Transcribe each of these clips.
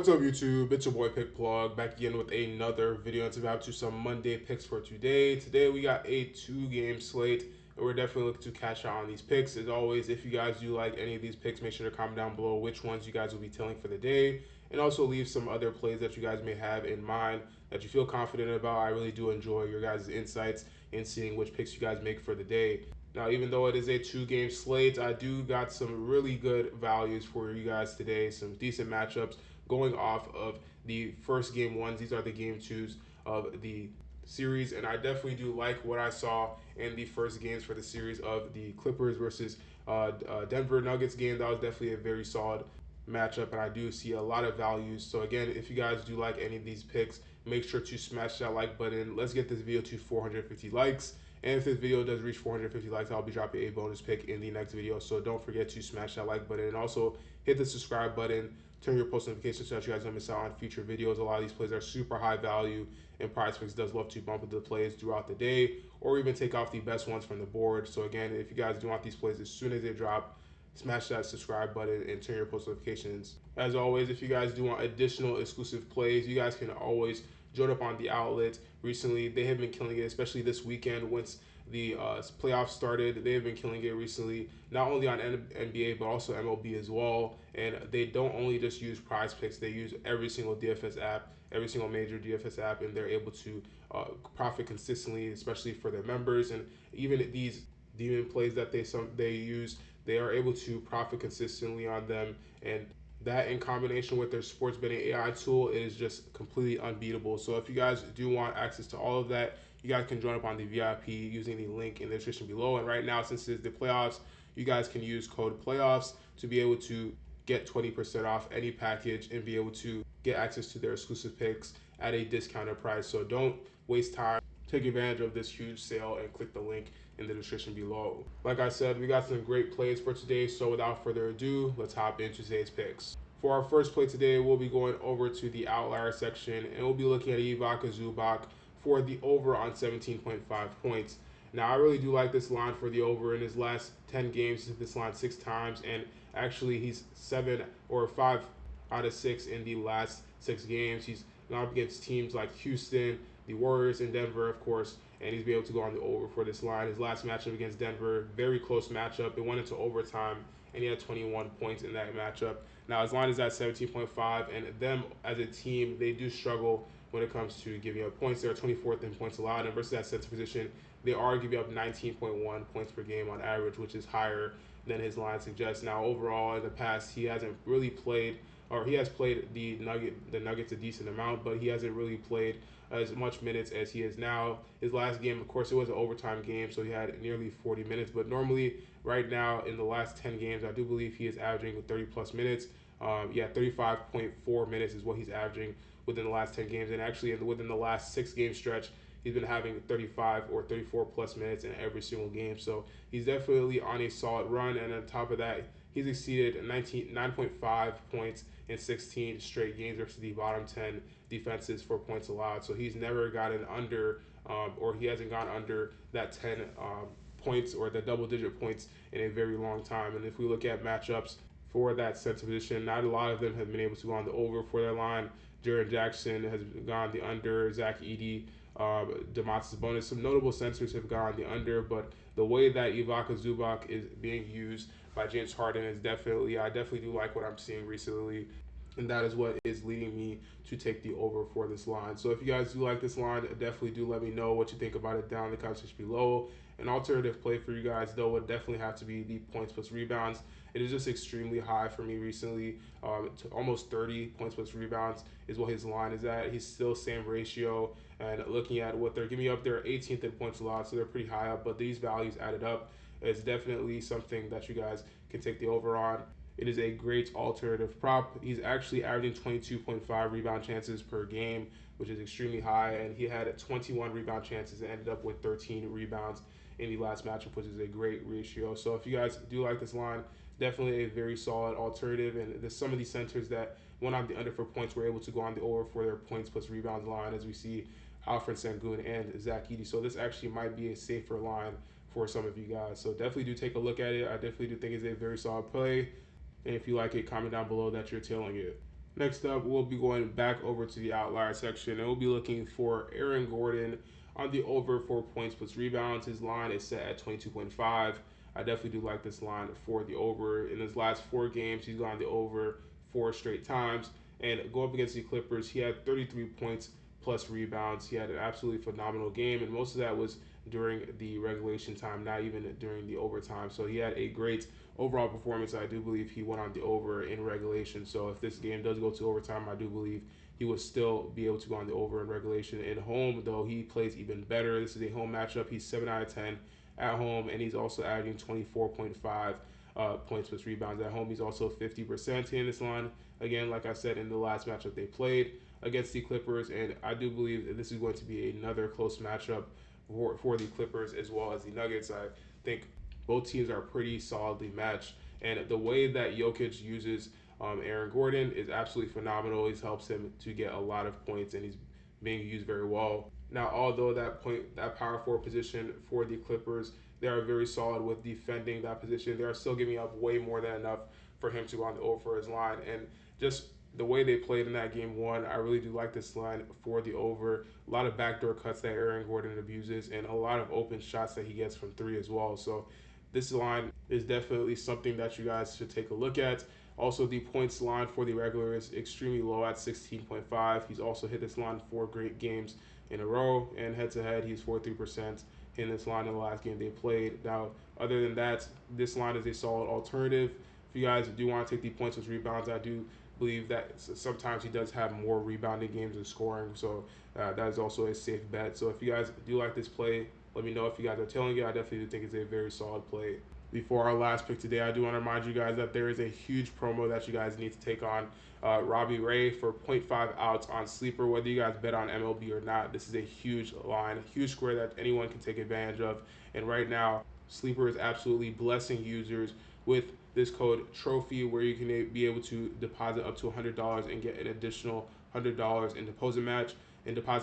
What's up, YouTube? It's your boy Pick Plug back again with another video. It's about to some Monday picks for today. Today we got a 2-game slate, and we're definitely looking to cash out on these picks. As always, if you guys do like any of these picks, make sure to comment down below which ones you guys will be telling for the day, and also leave some other plays that you guys may have in mind that you feel confident about. I really do enjoy your guys' insights in seeing which picks you guys make for the day. Now, even though it is a 2-game slate, I do got some really good values for you guys today, some decent matchups going off of the first game ones. These are the game twos of the series, and I definitely do like what I saw in the first games for the series of the Clippers versus Denver Nuggets game. That was definitely a very solid matchup, and I do see a lot of values. So again, if you guys do like any of these picks, make sure to smash that like button. Let's get this video to 450 likes. And if this video does reach 450 likes, I'll be dropping a bonus pick in the next video. So don't forget to smash that like button, and also hit the subscribe button. Turn your post notifications so that you guys don't miss out on future videos. A lot of these plays are super high value, and PrizePicks does love to bump into the plays throughout the day, or even take off the best ones from the board. So again, if you guys do want these plays as soon as they drop, smash that subscribe button and turn your post notifications. As always, if you guys do want additional exclusive plays, you guys can always join up on the outlet. Recently, they have been killing it, especially this weekend once the playoffs started. They have been killing it recently, not only on NBA but also MLB as well. And they don't only just use PrizePicks; they use every single DFS app, every single major DFS app, and they're able to profit consistently, especially for their members. And even these demon plays that they use, they are able to profit consistently on them. And that, in combination with their sports betting AI tool, is just completely unbeatable. So if you guys do want access to all of that, you guys can join up on the VIP using the link in the description below. And right now, since it's the playoffs, you guys can use code PLAYOFFS to be able to get 20% off any package and be able to get access to their exclusive picks at a discounted price. So don't waste time. Take advantage of this huge sale and click the link in the description below. Like I said, we got some great plays for today, so without further ado, let's hop into today's picks. For our first play today, we'll be going over to the outlier section, and we'll be looking at Ivica Zubac for the over on 17.5 points. Now, I really do like this line for the over. In his last 10 games, he's hit this line 6 times, and actually he's 5 out of 6 in the last 6 games. He's gone up against teams like Houston, the Warriors, and Denver, of course, and he's been able to go on the over for this line. His last matchup against Denver, very close matchup. It went into overtime, and he had 21 points in that matchup. Now, his line is at 17.5, and them as a team, they do struggle when it comes to giving up points. They're 24th in points allowed, and versus that center position, they are giving up 19.1 points per game on average, which is higher than his line suggests. Now, overall, in the past, he hasn't really played, or he has played the Nuggets a decent amount, but he hasn't really played as much minutes as he is now. His last game, of course, it was an overtime game, so he had nearly 40 minutes. But normally, right now, in the last 10 games, I do believe he is averaging 30-plus minutes. 35.4 minutes is what he's averaging within the last 10 games. And actually, within the last 6-game stretch, he's been having 35 or 34-plus minutes in every single game. So he's definitely on a solid run. And on top of that, he's exceeded 9.5 points in 16 straight games versus the bottom 10 defenses for points allowed. So he's never gotten under, or he hasn't gone under that 10 points or the double-digit points in a very long time. And if we look at matchups for that center position, not a lot of them have been able to go on the over for their line. Jaren Jackson has gone the under. Zach Edey, Domantas Sabonis, some notable centers have gone the under, but the way that Ivica Zubac is being used by James Harden is I definitely do like what I'm seeing recently, and that is what is leading me to take the over for this line. So if you guys do like this line, definitely do let me know what you think about it down in the comment section below. An alternative play for you guys, though, would definitely have to be the points plus rebounds. It is just extremely high for me recently. To almost 30 points plus rebounds is what his line is at. He's still same ratio. And looking at what they're giving up, they're 18th in points allowed, so they're pretty high up. But these values added up, it's definitely something that you guys can take the over on. It is a great alternative prop. He's actually averaging 22.5 rebound chances per game, which is extremely high. And he had 21 rebound chances and ended up with 13 rebounds in the last matchup, which is a great ratio. So if you guys do like this line, definitely a very solid alternative. And there's some of these centers that went on the under for points were able to go on the over for their points plus rebounds line, as we see Alfred Sengun and Zach Edey. So this actually might be a safer line for some of you guys. So definitely do take a look at it. I definitely do think it's a very solid play. And if you like it, comment down below that you're tailing it. Next up, we'll be going back over to the outlier section and we'll be looking for Aaron Gordon on the over 4 points plus rebounds. His line is set at 22.5. I definitely do like this line for the over. In his last 4 games, he's gone the over 4 straight times. And go up against the Clippers, he had 33 points plus rebounds. He had an absolutely phenomenal game, and most of that was during the regulation time, not even during the overtime. So he had a great overall performance. I do believe he went on the over in regulation. So if this game does go to overtime, I do believe he will still be able to go on the over in regulation. In home, though, he plays even better. This is a home matchup. He's 7 out of 10 at home, and he's also averaging 24.5 points plus rebounds at home. He's also 50% in this line. Again, like I said, in the last matchup they played against the Clippers, and I do believe that this is going to be another close matchup for the Clippers as well as the Nuggets. I think both teams are pretty solidly matched, and the way that Jokic uses Aaron Gordon is absolutely phenomenal. He helps him to get a lot of points, and he's being used very well. Now, although that power forward position for the Clippers, they are very solid with defending that position. They are still giving up way more than enough for him to go on the over for his line, and just the way they played in that game one, I really do like this line for the over. A lot of backdoor cuts that Aaron Gordon abuses, and a lot of open shots that he gets from three as well. So this line is definitely something that you guys should take a look at. Also, the points line for the regular is extremely low at 16.5. He's also hit this line 4 great games in a row, and head to head, he's 43% in this line in the last game they played. Now, other than that, this line is a solid alternative. If you guys do want to take the points with rebounds, I do believe that sometimes he does have more rebounding games than scoring, so that is also a safe bet. So if you guys do like this play, let me know if you guys are telling you. I definitely do think it's a very solid play. Before our last pick today, I do want to remind you guys that there is a huge promo that you guys need to take on Robbie Ray for 0.5 outs on Sleeper. Whether you guys bet on MLB or not, this is a huge line, a huge square that anyone can take advantage of. And right now, Sleeper is absolutely blessing users with this code TROPHY, where you can be able to deposit up to $100 and get an additional $100 in deposit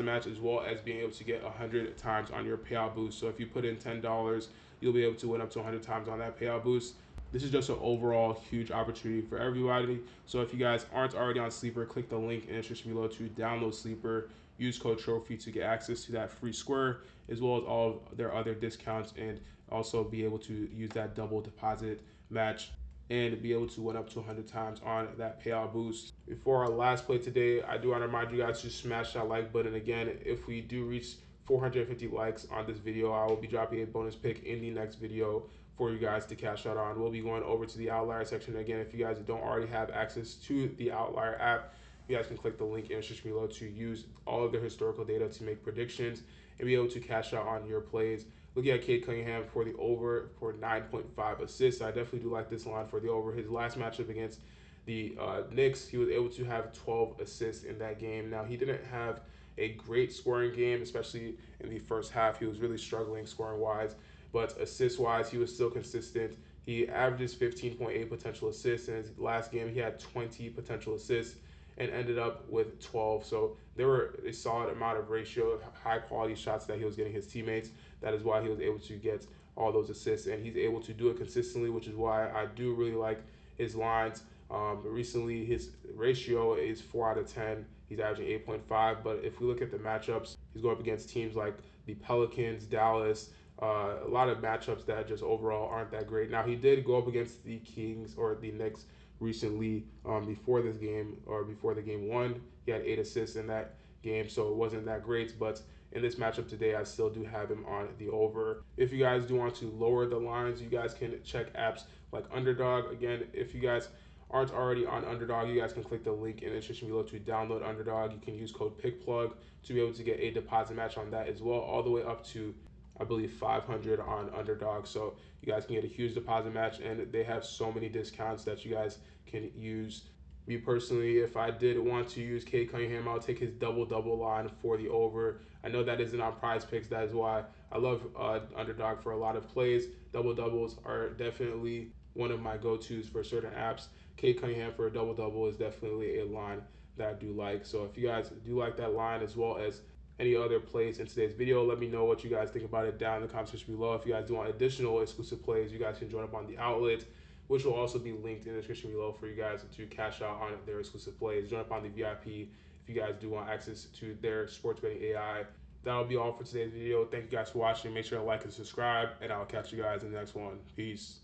match, as well as being able to get 100 times on your payout boost. So if you put in $10, you'll be able to win up to 100 times on that payout boost. This is just an overall huge opportunity for everybody. So if you guys aren't already on Sleeper, click the link in the description below to download Sleeper. Use code TROPHY to get access to that free square, as well as all of their other discounts, and also be able to use that double deposit match and be able to win up to 100 times on that payout boost. Before our last play today, I do want to remind you guys to smash that like button. Again, if we do reach 450 likes on this video, I will be dropping a bonus pick in the next video for you guys to cash out on. We'll be going over to the outlier section. Again, if you guys don't already have access to the outlier app, you guys can click the link in the description below to use all of the historical data to make predictions and be able to cash out on your plays. Looking at Cade Cunningham for the over for 9.5 assists. I definitely do like this line for the over. His last matchup against the Knicks, he was able to have 12 assists in that game. Now, he didn't have a great scoring game, especially in the first half. He was really struggling scoring wise, but assist wise, he was still consistent. He averages 15.8 potential assists. In his last game, he had 20 potential assists and ended up with 12. So there were a solid amount of ratio, high quality shots that he was getting his teammates. That is why he was able to get all those assists, and he's able to do it consistently, which is why I do really like his lines. Recently, his ratio is 4 out of 10. He's averaging 8.5. But if we look at the matchups, he's going up against teams like the Pelicans, Dallas, a lot of matchups that just overall aren't that great. Now, he did go up against the Kings or the Knicks recently before this game or before the game one. He had 8 assists in that game, so it wasn't that great. But in this matchup today, I still do have him on the over. If you guys do want to lower the lines, you guys can check apps like Underdog. Again, if you guys aren't already on Underdog, you guys can click the link in the description below to download Underdog. You can use code PICKPLUG to be able to get a deposit match on that as well, all the way up to I believe 500 on Underdog. So you guys can get a huge deposit match, and they have so many discounts that you guys can use. Me personally, if I did want to use Cade Cunningham, I'll take his double line for the over. I know that isn't on PrizePicks. That is why I love Underdog for a lot of plays. Double doubles are definitely one of my go-tos for certain apps. Cade Cunningham for a double double is definitely a line that I do like. So if you guys do like that line as well as any other plays in today's video, let me know what you guys think about it down in the comment section below. If you guys do want additional exclusive plays, you guys can join up on the outlet. which will also be linked in the description below for you guys to cash out on their exclusive plays. Join up on the VIP if you guys do want access to their sports betting AI. That'll be all for today's video. Thank you guys for watching. Make sure to like and subscribe, and I'll catch you guys in the next one. Peace.